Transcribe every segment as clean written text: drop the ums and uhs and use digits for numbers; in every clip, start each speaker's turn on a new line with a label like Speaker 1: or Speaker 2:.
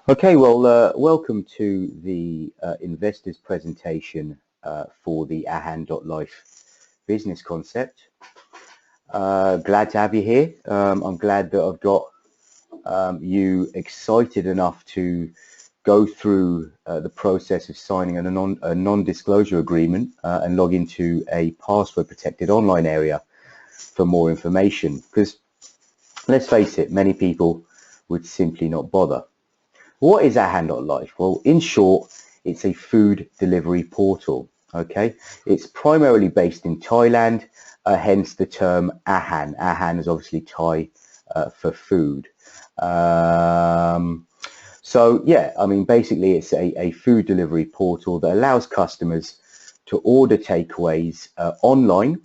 Speaker 1: Okay, well, welcome to the investors presentation for the Ahan.Life business concept. Glad to have you here. I'm glad that I've got you excited enough to go through the process of signing a non-disclosure agreement and log into a password protected online area for more information. Because let's face it, many people would simply not bother. What is Ahan.Life? Well, in short, it's a food delivery portal. Okay, it's primarily based in Thailand, hence the term Ahan. Ahan is obviously Thai for food. So yeah, I mean, basically it's a food delivery portal that allows customers to order takeaways online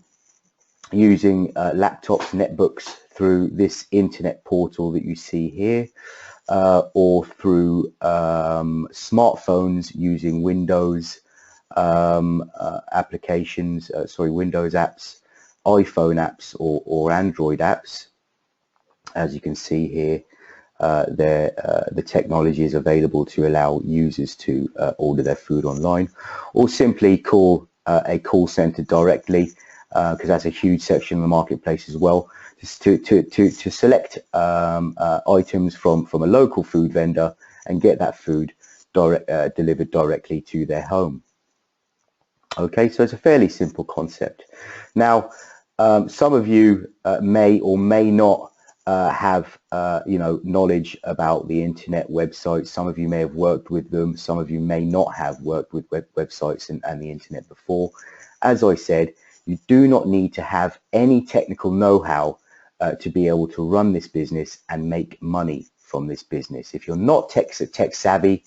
Speaker 1: using laptops, netbooks through this internet portal that you see here. Or through smartphones using Windows applications, Windows apps, iPhone apps, or Android apps. As you can see here, the technology is available to allow users to order their food online, or simply call a call center directly, because that's a huge section of the marketplace as well, to select items from a local food vendor and get that food delivered directly to their home. Okay, so it's a fairly simple concept. Now, some of you may or may not have knowledge about the internet websites. Some of you may have worked with them. Some of you may not have worked with websites and the internet before. As I said, you do not need to have any technical know-how to be able to run this business and make money from this business. If you're not tech savvy,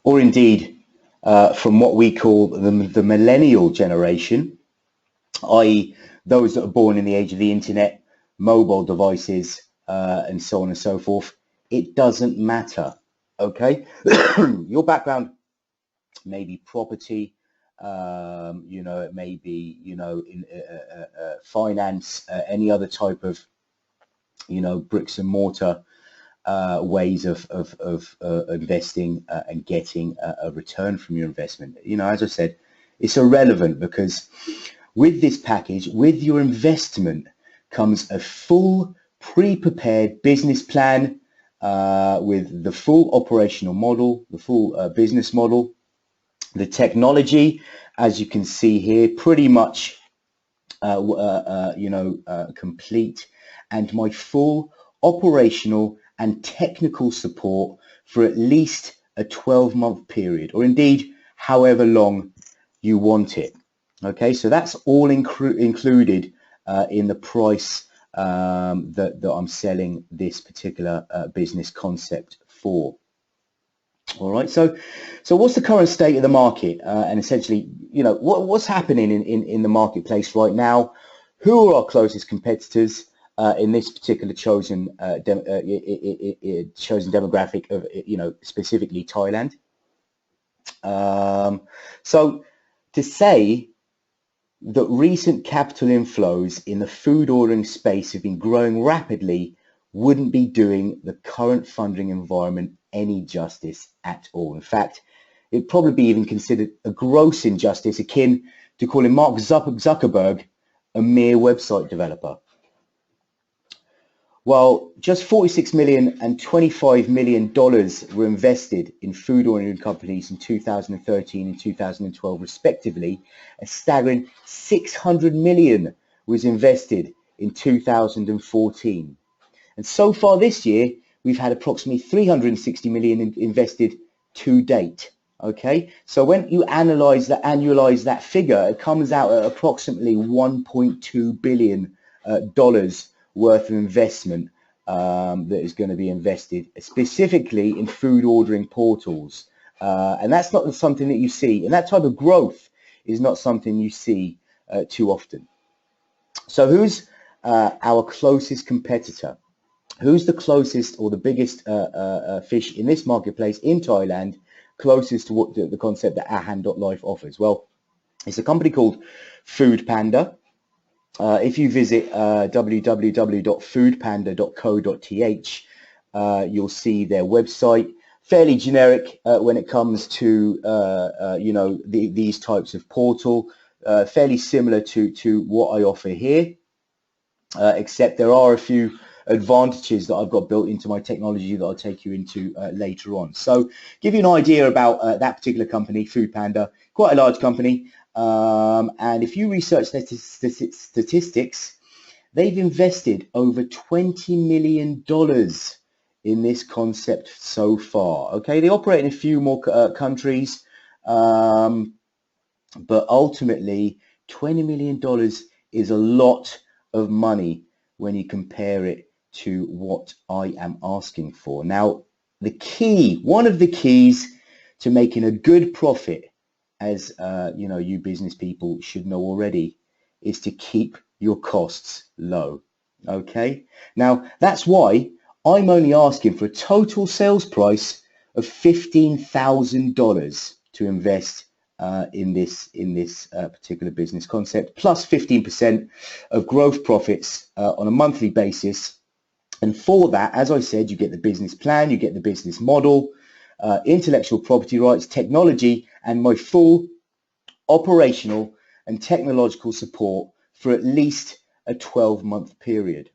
Speaker 1: or indeed from what we call the millennial generation, i.e. those that are born in the age of the internet, mobile devices, and so on and so forth, it doesn't matter, okay? Your background may be property, it may be, in finance, any other type of, bricks and mortar ways of investing and getting a return from your investment. As I said, it's irrelevant, because with this package, with your investment, comes a full pre-prepared business plan with the full operational model, the full business model. The technology, as you can see here, pretty much complete, and my full operational and technical support for at least a 12-month period, or indeed however long you want it. Okay, so that's all included in the price that I'm selling this particular business concept for. All right, so what's the current state of the market, and essentially, what's happening in the marketplace right now? Who are our closest competitors in this particular chosen demographic of, specifically Thailand? So to say that recent capital inflows in the food ordering space have been growing rapidly wouldn't be doing the current funding environment any justice at all. In fact, it'd probably be even considered a gross injustice, akin to calling Mark Zuckerberg a mere website developer. While just $46 million and $25 million were invested in food ordering companies in 2013 and 2012 respectively, a staggering $600 million was invested in 2014. And so far this year, we've had approximately $360 million invested to date. Okay, so when you annualize that figure, it comes out at approximately $1.2 billion worth of investment that is going to be invested specifically in food ordering portals. And that's not something that you see, and that type of growth is not something you see too often. So who's our closest competitor? Who's the closest or the biggest fish in this marketplace in Thailand, closest to what the concept that Ahan.Life offers? Well, it's a company called Food Panda. If you visit www.foodpanda.co.th, you'll see their website, fairly generic when it comes to you know, these types of portal, fairly similar to what I offer here, except there are a few advantages that I've got built into my technology that I'll take you into later on. So give you an idea about that particular company, Food Panda, quite a large company, and if you research their statistics, they've invested over $20 million in this concept so far. Okay, they operate in a few more countries, but ultimately $20 million is a lot of money when you compare it to what I am asking for. Now, one of the keys to making a good profit, as you know, you business people should know already, is to keep your costs low. Okay, now that's why I'm only asking for a total sales price of $15,000 to invest in this particular business concept, plus 15% of growth profits on a monthly basis. And for that, as I said, you get the business plan, you get the business model, intellectual property rights, technology, and my full operational and technological support for at least a 12-month period.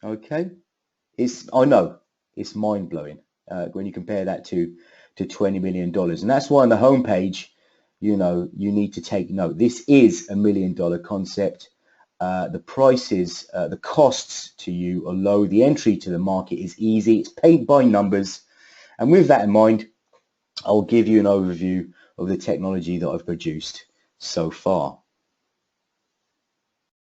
Speaker 1: Okay, I know it's mind-blowing when you compare that to $20 million, and that's why on the homepage, you know, you need to take note. This is $1 million concept. The prices, the costs to you are low. The entry to the market is easy. It's paint by numbers. And with that in mind, I'll give you an overview of the technology that I've produced so far.